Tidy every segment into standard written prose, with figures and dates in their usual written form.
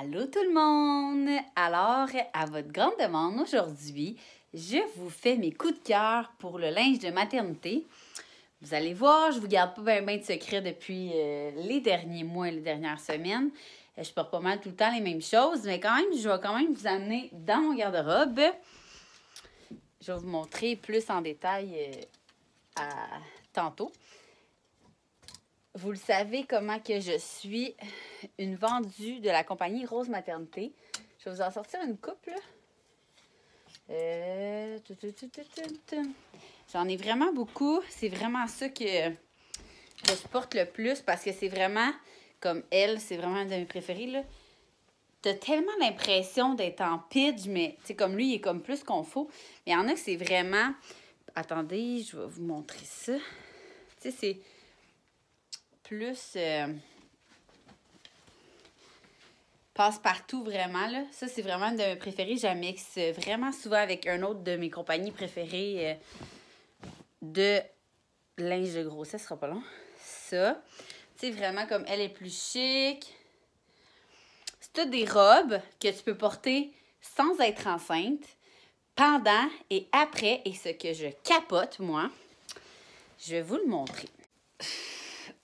Allô tout le monde! Alors, à votre grande demande, aujourd'hui, je vous fais mes coups de cœur pour le linge de maternité. Vous allez voir, je vous garde pas bien de secrets depuis les derniers mois et les dernières semaines. Je porte pas mal tout le temps les mêmes choses, mais quand même, je vais quand même vous amener dans mon garde-robe. Je vais vous montrer plus en détail tantôt. Vous le savez comment que je suis une vendue de la compagnie Rose Maternité. Je vais vous en sortir une couple. J'en ai vraiment beaucoup. C'est vraiment ça que je porte le plus parce que c'est vraiment, comme elle, c'est vraiment une de mes préférées, là. T'as tellement l'impression d'être en pitch, mais tu sais, comme lui, il est comme plus qu'on faut. Mais il y en a que c'est vraiment... Attendez, je vais vous montrer ça. Tu sais, c'est plus passe-partout vraiment, là. Ça, c'est vraiment une de mes préférées. Je la mixe vraiment souvent avec un autre de mes compagnies préférées de linge de grossesse. Ça sera pas long. Ça, tu sais, vraiment comme elle est plus chic. C'est toutes des robes que tu peux porter sans être enceinte, pendant et après. Et ce que je capote, moi, je vais vous le montrer.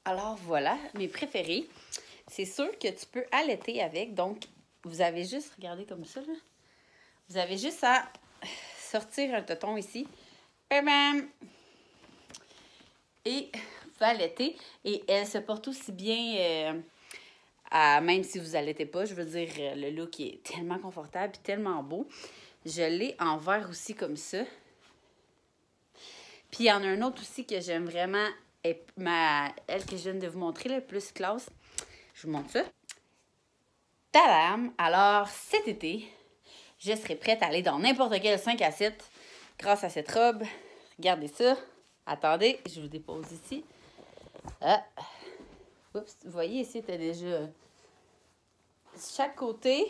Alors voilà, mes préférés. C'est sûr que tu peux allaiter avec. Donc, vous avez juste, regardez comme ça, là. Vous avez juste à sortir un téton ici. Et vous pouvez allaiter. Et elle se porte aussi bien, même si vous allaitez pas. Je veux dire, le look est tellement confortable et tellement beau. Je l'ai en vert aussi comme ça. Puis, il y en a un autre aussi que j'aime vraiment. Elle que je viens de vous montrer, le plus classe. Je vous montre ça. Tadam! Alors, cet été, je serai prête à aller dans n'importe quel 5 à 7 grâce à cette robe. Regardez ça. Attendez, je vous dépose ici. Ah. Oups, vous voyez ici, c'était déjà chaque côté.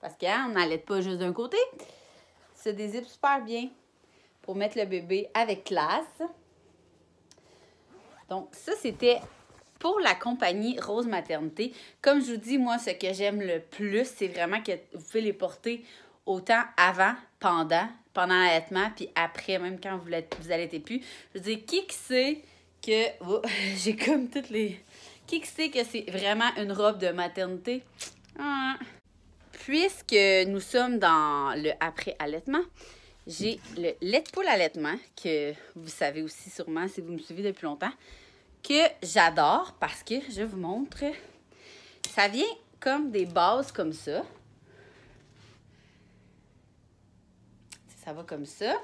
Parce qu'on n'allait pas juste d'un côté. Se dézippe super bien pour mettre le bébé avec classe. Donc, ça, c'était pour la compagnie Rose Maternité. Comme je vous dis, moi, ce que j'aime le plus, c'est vraiment que vous pouvez les porter autant avant, pendant l'allaitement, puis après, même quand vous allaitez plus. Je veux dire, qui sait que... Oh, j'ai comme toutes les... Qui sait que c'est vraiment une robe de maternité? Ah. Puisque nous sommes dans le après-allaitement, j'ai le lait de poule allaitement, que vous savez aussi sûrement si vous me suivez depuis longtemps, que j'adore parce que, je vous montre, ça vient comme des bases comme ça. Ça va comme ça.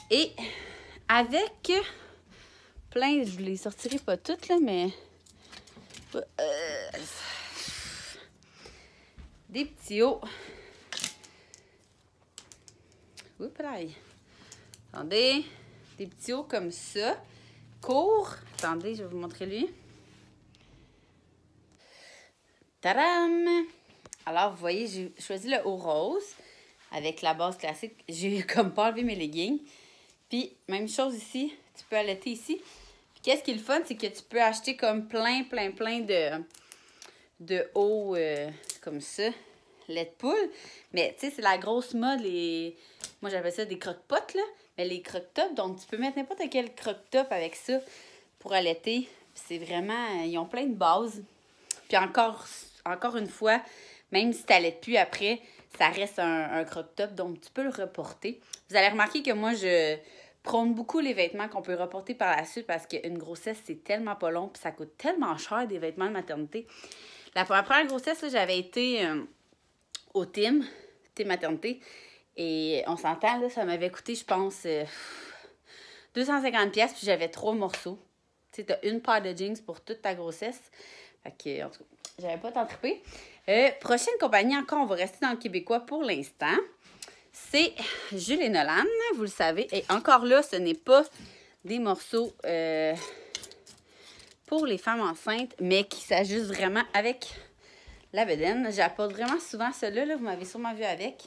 Et avec plein, je ne les sortirai pas toutes, là, mais... des petits hauts. Oups là. Attendez. Des petits hauts comme ça. Court. Attendez, je vais vous montrer lui. Tadam! Alors, vous voyez, j'ai choisi le haut rose avec la base classique. J'ai comme pas enlevé mes leggings. Puis, même chose ici. Tu peux allaiter ici. Puis, qu'est-ce qui est le fun, c'est que tu peux acheter comme plein de hauts comme ça. Lait de poule. Mais, tu sais, c'est la grosse mode. Moi, j'appelle ça des croque-potes, là. Mais les croque-tops, donc tu peux mettre n'importe quel croque-top avec ça pour allaiter. C'est vraiment... Ils ont plein de bases. Puis encore une fois, même si tu n'allaites plus après, ça reste un croque-top, donc tu peux le reporter. Vous allez remarquer que moi, je prône beaucoup les vêtements qu'on peut reporter par la suite parce qu'une grossesse, c'est tellement pas long puis ça coûte tellement cher des vêtements de maternité. La première grossesse, j'avais été au Tim Maternité. Et on s'entend, là, ça m'avait coûté, je pense, 250$, puis j'avais 3 morceaux. Tu sais, t'as une paire de jeans pour toute ta grossesse. Fait que, en tout cas, j'avais pas tant trippé. Prochaine compagnie, encore, on va rester dans le québécois pour l'instant. C'est Jules et Nolan, vous le savez. Et encore là, ce n'est pas des morceaux pour les femmes enceintes, mais qui s'ajustent vraiment avec la bedaine. J'apporte vraiment souvent ceux-là, là, vous m'avez sûrement vu avec.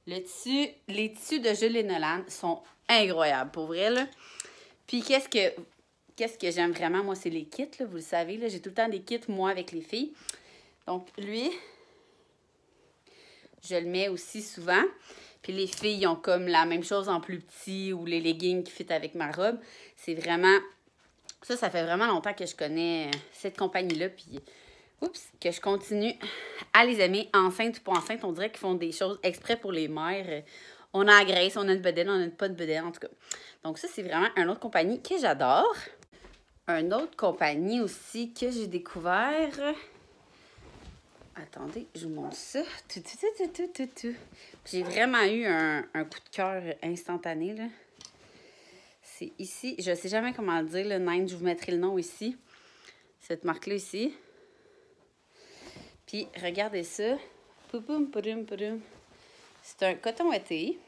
Les tissus de Jules et Nolan sont incroyables, pour vrai, là. Puis, qu'est-ce que j'aime vraiment, moi, c'est les kits, là, vous le savez, là. J'ai tout le temps des kits, moi, avec les filles. Donc, lui, je le mets aussi souvent. Puis les filles ont comme la même chose en plus petit ou les leggings qui fit avec ma robe. C'est vraiment... Ça fait vraiment longtemps que je connais cette compagnie-là. Puis, que je continue à les aimer, enceintes ou pas enceintes. On dirait qu'ils font des choses exprès pour les mères. On a la graisse, on a une bedaine, on n'a pas de bedaine, en tout cas. Donc ça, c'est vraiment une autre compagnie que j'adore. Une autre compagnie aussi que j'ai découvert... Attendez, je vous montre ça. J'ai vraiment eu un coup de cœur instantané, là. C'est ici. Je ne sais jamais comment le dire, le Nine. Je vous mettrai le nom ici. Cette marque-là ici. Puis, regardez ça. C'est un coton ouaté.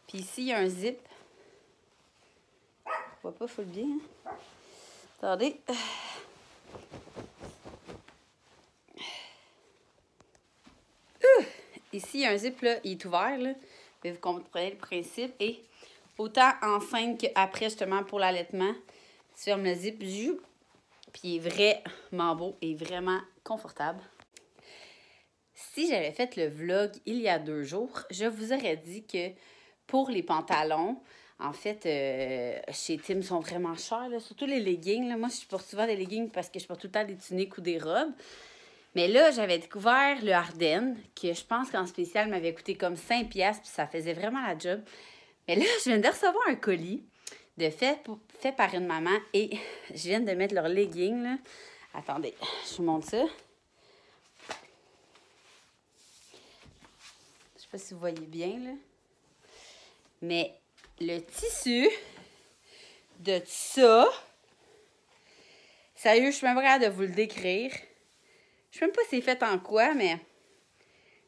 Puis ici, il y a un zip. On voit pas full bien, hein? Attendez. Ici, il y a un zip, là, il est ouvert, là. Mais vous comprenez le principe. Et autant enceinte qu'après, justement, pour l'allaitement, tu fermes le zip, puis il est vraiment beau et vraiment confortable. Si j'avais fait le vlog il y a 2 jours, je vous aurais dit que pour les pantalons, en fait, chez Tim, sont vraiment chers, là. Surtout les leggings, là. Moi, je porte souvent des leggings parce que je porte tout le temps des tuniques ou des robes. Mais là, j'avais découvert le Ardennes, que je pense qu'en spécial m'avait coûté comme 5$, puis ça faisait vraiment la job. Mais là, je viens de recevoir un colis fait par une maman et je viens de mettre leur legging, là. Attendez, je vous montre ça. Je sais pas si vous voyez bien, là. Mais le tissu de ça, sérieux, je suis même pas capable de vous le décrire. Je sais même pas si c'est fait en quoi, mais... Tu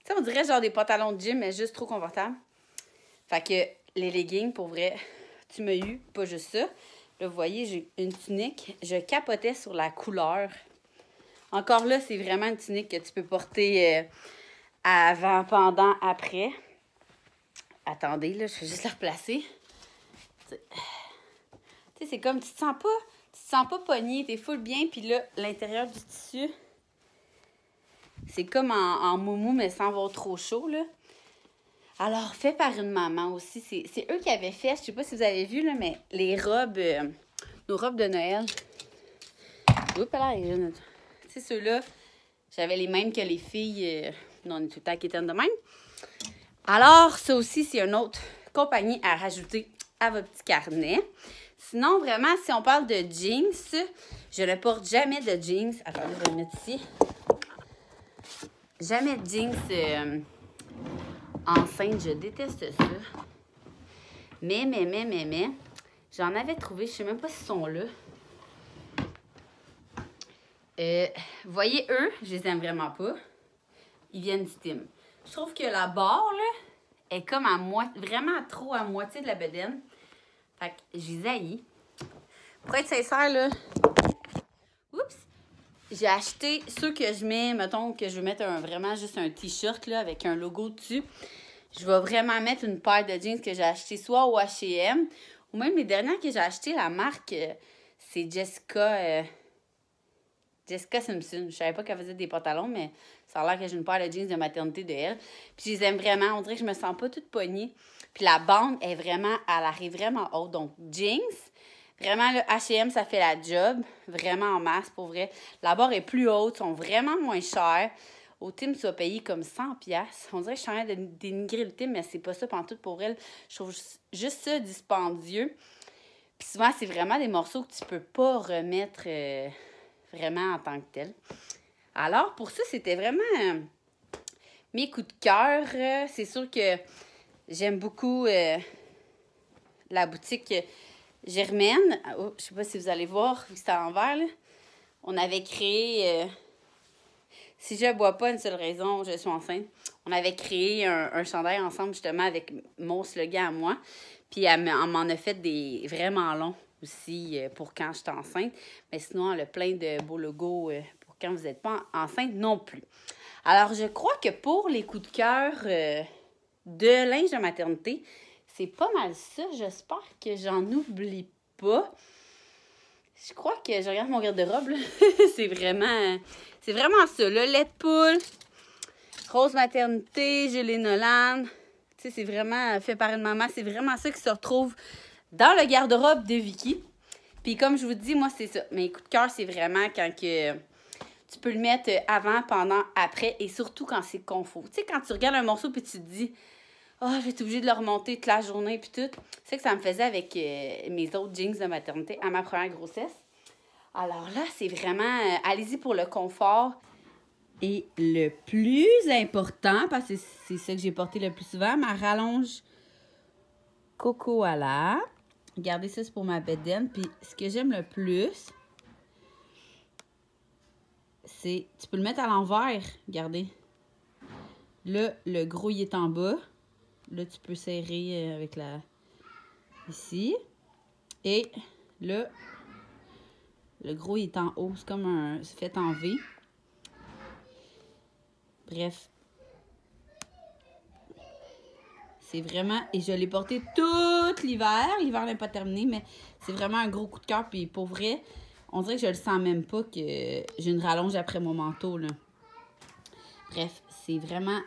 sais, on dirait genre des pantalons de gym, mais juste trop confortable. Fait que les leggings, pour vrai, tu m'as eu, pas juste ça. Là, vous voyez, j'ai une tunique. Je capotais sur la couleur. Encore là, c'est vraiment une tunique que tu peux porter avant, pendant, après. Attendez, là, je vais juste la replacer. Tu sais, c'est comme, tu te sens pas pogné, t'es full bien, puis là, l'intérieur du tissu... C'est comme en moumou, mais sans avoir trop chaud, là. Alors, fait par une maman aussi. C'est eux qui avaient fait, je sais pas si vous avez vu, là, mais les robes, nos robes de Noël. Oups, là, tu sais, ceux-là, j'avais les mêmes que les filles. On est tout le temps quétaines de même. Alors, ça aussi, c'est une autre compagnie à rajouter à votre petit carnet. Sinon, vraiment, si on parle de jeans, je ne porte jamais de jeans. Attendez, je vais le mettre ici. Jamais de jeans enceinte, je déteste ça. Mais, j'en avais trouvé, je sais même pas s'ils sont là. Vous voyez, eux, je les aime vraiment pas. Ils viennent du Tim. Je trouve que la barre, là, est comme vraiment trop à moitié de la bedaine. Fait que je les haïs. Pour être sincère, là, j'ai acheté ceux que je mets, mettons que je veux mettre vraiment juste un t-shirt là avec un logo dessus. Je vais vraiment mettre une paire de jeans que j'ai acheté soit au H&M ou même les dernières que j'ai achetées, la marque, c'est Jessica Simpson. Je savais pas qu'elle faisait des pantalons, mais ça a l'air que j'ai une paire de jeans de maternité de elle. Puis je les aime vraiment. On dirait que je me sens pas toute poignée. Puis la bande elle arrive vraiment haute. Donc jeans. Vraiment, le H&M, ça fait la job. Vraiment en masse, pour vrai. La barre est plus haute, sont vraiment moins chères. Au Tim, tu vas payer comme 100$. On dirait que je suis en train de dénigrer le Tim, mais c'est pas ça pantoute pour elle. Je trouve juste ça dispendieux. Puis souvent, c'est vraiment des morceaux que tu peux pas remettre vraiment en tant que tel. Alors, pour ça, c'était vraiment mes coups de cœur. C'est sûr que j'aime beaucoup la boutique... Germaine, oh, je sais pas si vous allez voir, vu que c'est à l'envers, là. On avait créé, si je ne bois pas une seule raison, je suis enceinte. On avait créé un chandail ensemble, justement, avec mon slogan à moi. Puis elle m'en a fait des vraiment longs aussi pour quand j'étais enceinte. Mais sinon, elle a plein de beaux logos pour quand vous n'êtes pas enceinte non plus. Alors, je crois que pour les coups de cœur de linge de maternité, c'est pas mal ça. J'espère que j'en oublie pas. Je crois que je regarde mon garde-robe. C'est vraiment ça. Le lait de poule. Rose Maternité, Julie Nolan. Tu sais, c'est vraiment fait par une maman. C'est vraiment ça qui se retrouve dans le garde-robe de Vicky. Puis comme je vous dis, moi, c'est ça. Mes coups de cœur, c'est vraiment quand que tu peux le mettre avant, pendant, après. Et surtout quand c'est confort. Tu sais, quand tu regardes un morceau puis tu te dis... « Oh, je vais être obligée de le remonter toute la journée. » Puis tout. C'est que ça me faisait avec mes autres jeans de maternité à ma première grossesse. Alors là, c'est vraiment... allez-y pour le confort. Et le plus important, parce que c'est ça que j'ai porté le plus souvent, ma rallonge Cocoala. Regardez ça, c'est pour ma bedaine. Puis ce que j'aime le plus, c'est... Tu peux le mettre à l'envers. Regardez. Là, le gros, il est en bas. Là, tu peux serrer avec la... Ici. Et là, le gros, il est en haut. C'est comme un... C'est fait en V. Bref. C'est vraiment... Et je l'ai porté tout l'hiver. L'hiver n'est pas terminé, mais c'est vraiment un gros coup de cœur. Puis pour vrai, on dirait que je le sens même pas que j'ai une rallonge après mon manteau, là. Bref, c'est vraiment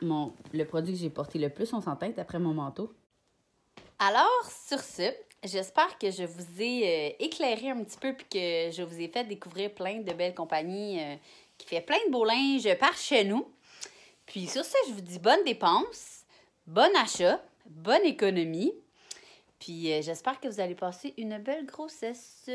le produit que j'ai porté le plus, on s'entend, après mon manteau. Alors, sur ce, j'espère que je vous ai éclairé un petit peu puis que je vous ai fait découvrir plein de belles compagnies qui fait plein de beau linge par chez nous. Puis sur ce, je vous dis bonne dépense, bon achat, bonne économie. Puis j'espère que vous allez passer une belle grossesse.